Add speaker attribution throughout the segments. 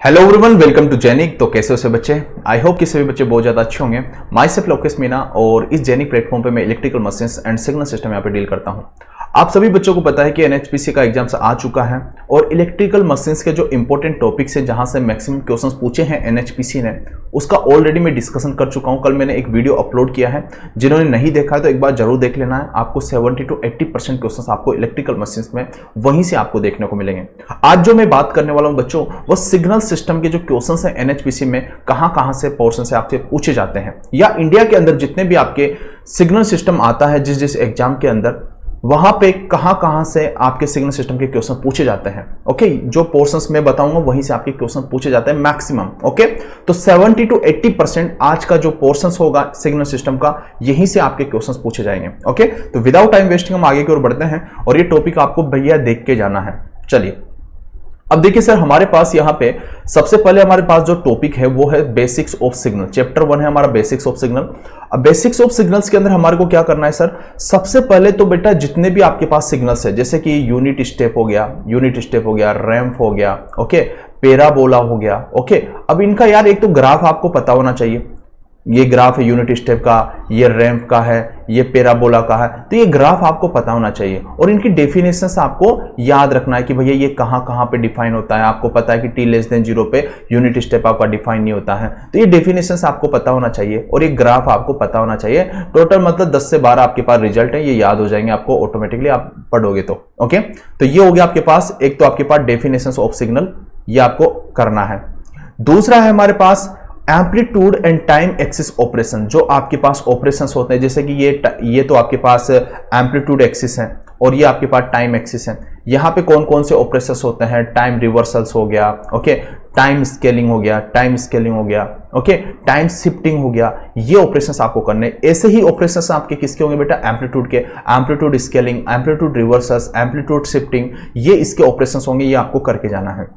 Speaker 1: Hello everyone, welcome to जेनिक। तो कैसे हो सभी बच्चे? आई होप कि सभी बच्चे बहुत ज़्यादा अच्छे होंगे। माई सेल्फ लोकेश मीना और इस जेनिक प्लेटफॉर्म पे मैं electrical machines and signal system यहाँ पे डील करता हूँ। आप सभी बच्चों को पता है कि एनएचपीसी का एग्जाम्स आ चुका है और इलेक्ट्रिकल मशीन्स के जो इंपॉर्टेंट टॉपिक्स है जहाँ से मैक्सिमम क्वेश्चंस पूछे हैं एनएचपीसी ने, उसका ऑलरेडी मैं डिस्कशन कर चुका हूँ। कल मैंने एक वीडियो अपलोड किया है, जिन्होंने नहीं देखा है तो एक बार जरूर देख लेना है। आपको 70 to 80% क्वेश्चंस आपको इलेक्ट्रिकल मशीन्स में वहीं से आपको देखने को मिलेंगे। आज जो मैं बात करने वाला हूँ बच्चों, वो सिग्नल सिस्टम के जो क्वेश्चंस हैं एनएचपीसी में कहाँ से पोर्शन से आपसे पूछे जाते हैं, या इंडिया के अंदर जितने भी आपके सिग्नल सिस्टम आता है जिस एग्जाम के अंदर, वहां पे कहां से आपके सिग्नल सिस्टम के क्वेश्चन पूछे जाते हैं। ओके, जो पोर्शंस मैं बताऊंगा वहीं से आपके क्वेश्चन पूछे जाते हैं मैक्सिमम। ओके, तो 70 to 80% आज का जो पोर्शंस होगा सिग्नल सिस्टम का, यहीं से आपके क्वेश्चंस पूछे जाएंगे। ओके, तो विदाउट टाइम वेस्टिंग हम आगे की ओर बढ़ते हैं और ये टॉपिक आपको भैया देख के जाना है। चलिए, अब देखिए सर, हमारे पास यहाँ पे सबसे पहले हमारे पास जो टॉपिक है वो है बेसिक्स ऑफ सिग्नल। चैप्टर 1 है हमारा बेसिक्स ऑफ सिग्नल। अब बेसिक्स ऑफ सिग्नल्स के अंदर हमारे को क्या करना है सर? सबसे पहले तो बेटा जितने भी आपके पास सिग्नल्स है, जैसे कि यूनिट स्टेप हो गया, रैंप हो गया, ओके, पैराबोला हो गया। ओके, अब इनका यार एक तो ग्राफ आपको पता होना चाहिए। ये ग्राफ है यूनिट स्टेप का, ये रैंप का है, ये पैराबोला का है, तो ये ग्राफ आपको पता होना चाहिए और इनकी डेफिनेशंस आपको याद रखना है कि भैया ये कहाँ पे डिफाइन होता है। आपको पता है कि t<0 पे यूनिट स्टेप आपका डिफाइन नहीं होता है, तो ये डेफिनेशंस आपको पता होना चाहिए और ये ग्राफ आपको पता होना चाहिए। टोटल मतलब 10 से 12 आपके पास रिजल्ट है, ये याद हो जाएंगे आपको ऑटोमेटिकली, आप पढ़ोगे तो। ओके, तो ये हो गया आपके पास, एक तो आपके पास डेफिनेशंस ऑफ सिग्नल, ये आपको करना है। दूसरा है हमारे पास amplitude and time axis operation. जो आपके पास ऑपरेशंस होते हैं, जैसे कि ये तो आपके पास एम्पलीट्यूड एक्सिस है और ये आपके पास टाइम एक्सिस है। यहाँ पे कौन कौन से ऑपरेशंस होते हैं? टाइम रिवर्सल्स हो गया, ओके, टाइम स्केलिंग हो गया, ओके, टाइम शिफ्टिंग हो गया। ये ऑपरेशंस आपको करने। ऐसे ही ऑपरेशंस आपके किसके होंगे बेटा? एम्पलीट्यूड के। Amplitude scaling, amplitude reversals, amplitude shifting, ये इसके ऑपरेशंस होंगे, ये आपको करके जाना है।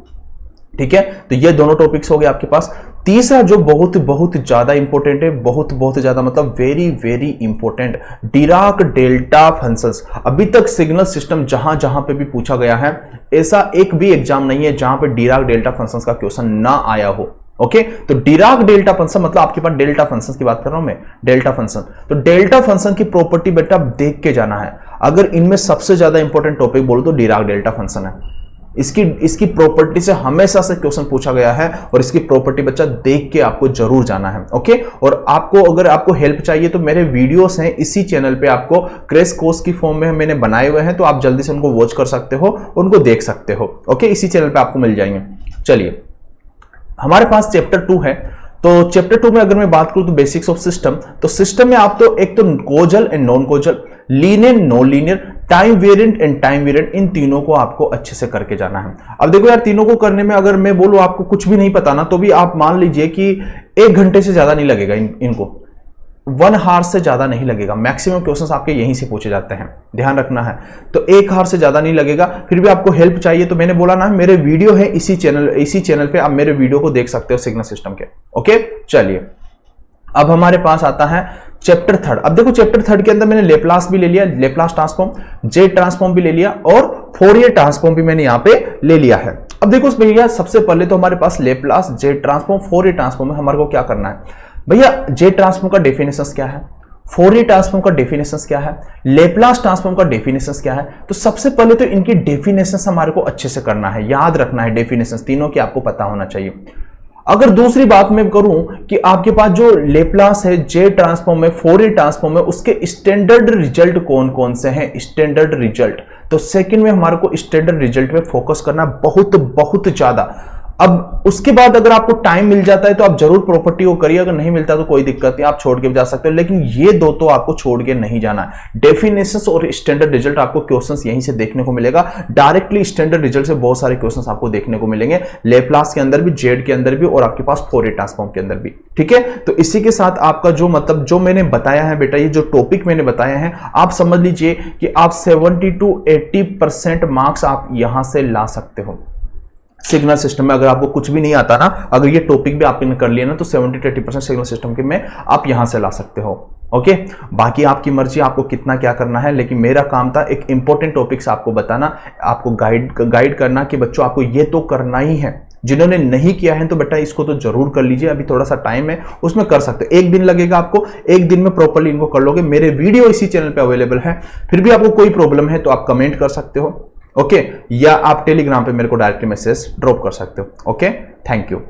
Speaker 1: ठीक है, तो ये दोनों टॉपिक्स हो गए आपके पास। तीसरा जो बहुत ज्यादा इंपॉर्टेंट है, बहुत ज्यादा मतलब very important, Dirac delta functions. अभी तक सिग्नल सिस्टम जहां पे भी पूछा गया है, ऐसा एक भी एग्जाम नहीं है जहां पे डिराक डेल्टा फंक्शंस का क्वेश्चन ना आया हो। ओके, तो डिराक डेल्टा फंक्शन मतलब आपके पास डेल्टा फंक्शन की बात कर रहा हूं मैं, डेल्टा फंक्शन। तो डेल्टा फंक्शन की प्रॉपर्टी बेटा देख के जाना है। अगर इनमें सबसे ज्यादा इंपॉर्टेंट टॉपिक बोलो तो डिराक डेल्टा फंक्शन है। इसकी प्रॉपर्टी से हमेशा से क्वेश्चन पूछा गया है और इसकी प्रॉपर्टी बच्चा देख के आपको जरूर जाना है। ओके, और आपको अगर आपको हेल्प चाहिए तो मेरे वीडियोस हैं इसी चैनल पे, आपको क्रैश कोर्स की फॉर्म में मैंने बनाए हुए हैं, तो आप जल्दी से उनको वॉच कर सकते हो, उनको देख सकते हो। ओके, इसी चैनल पे आपको मिल जाएंगे। चलिए, हमारे पास चैप्टर 2 है। तो चैप्टर 2 में अगर मैं बात करूं तो बेसिक्स ऑफ सिस्टम, तो सिस्टम में आप तो एक तो causal and non causal, linear non linear, time variant and time variant, इन तीनों को आपको अच्छे से करके जाना है। अब देखो यार, तीनों को करने में अगर मैं बोलूं आपको कुछ भी नहीं पता ना, तो भी आप मान लीजिए कि 1 घंटे से ज्यादा नहीं लगेगा। इनको 1 आवर से ज्यादा नहीं लगेगा। मैक्सिमम क्वेश्चंस आपके यहीं से पूछे जाते हैं, ध्यान रखना है। तो 1 आवर से ज्यादा नहीं लगेगा। फिर भी आपको हेल्प चाहिए तो मैंने बोला ना, मेरे वीडियो है इसी चैनल पे, आप मेरे वीडियो को देख सकते हो सिग्नल सिस्टम के। ओके, चलिए, अब हमारे पास आता है चैप्टर 3। अब देखो चैप्टर 3 के अंदर मैंने लेप्लास भी ले लिया, लेप्लास ट्रांसफॉर्म, जे ट्रांसफॉर्म भी ले लिया और फोरियर ट्रांसफॉर्म भी मैंने यहां पे ले लिया है। अब देखो भैया, सबसे पहले तो हमारे पास लेप्लास, जे ट्रांसफॉर्म, फोरियर ट्रांसफॉर्म में हमारे को क्या करना है भैया? जे ट्रांसफॉर्म का डेफिनेशन क्या है, फोरियर ट्रांसफॉर्म का डेफिनेशन क्या है, लेप्लास ट्रांसफॉर्म का डेफिनेशन क्या है? तो सबसे पहले तो इनकी डेफिनेशन हमारे को अच्छे से करना है, याद रखना है। डेफिनेशन तीनों की आपको पता होना चाहिए। अगर दूसरी बात मैं करूं कि आपके पास जो लेप्लास है, जे ट्रांसफॉर्म है, फोरियर ट्रांसफॉर्म है, उसके स्टैंडर्ड रिजल्ट कौन कौन से हैं? स्टैंडर्ड रिजल्ट, तो सेकंड में हमारे को स्टैंडर्ड रिजल्ट पे फोकस करना बहुत ज्यादा। अब उसके बाद अगर आपको टाइम मिल जाता है तो आप जरूर प्रॉपर्टी को करिए, अगर नहीं मिलता तो कोई दिक्कत नहीं, आप छोड़ के भी जा सकते हो, लेकिन ये दो तो आपको छोड़ के नहीं जाना। डेफिनेशंस और स्टैंडर्ड रिजल्ट आपको क्वेश्चंस यहीं से देखने को मिलेगा। डायरेक्टली स्टैंडर्ड रिजल्ट से बहुत सारे क्वेश्चंस आपको देखने को मिलेंगे, लेप्लास के अंदर भी, जेड के अंदर भी और आपके पास फोरियर ट्रांसफॉर्म के अंदर भी। ठीक है, तो इसी के साथ आपका जो मतलब जो मैंने बताया है बेटा, ये जो टॉपिक मैंने बताया है, आप समझ लीजिए कि आप 70 to 80% मार्क्स आप यहां से ला सकते हो। सिग्नल सिस्टम में अगर आपको कुछ भी नहीं आता ना, अगर ये टॉपिक भी आपने कर लिया ना, तो 70 to 80% सिग्नल सिस्टम के में आप यहां से ला सकते हो। ओके, बाकी आपकी मर्जी, आपको कितना क्या करना है, लेकिन मेरा काम था एक इंपॉर्टेंट टॉपिक्स आपको बताना, आपको गाइड करना कि बच्चों आपको ये तो करना ही है। जिन्होंने नहीं किया है तो बेटा इसको तो जरूर कर लीजिए, अभी थोड़ा सा टाइम है, उसमें कर सकते हो। एक दिन लगेगा आपको, एक दिन में प्रॉपर्ली इनको कर लोगे। मेरे वीडियो इसी चैनल पे अवेलेबल है। फिर भी आपको कोई प्रॉब्लम है तो आप कमेंट कर सकते हो, ओके, या आप टेलीग्राम पे मेरे को डायरेक्टली मैसेज ड्रॉप कर सकते हो। Okay, thank you.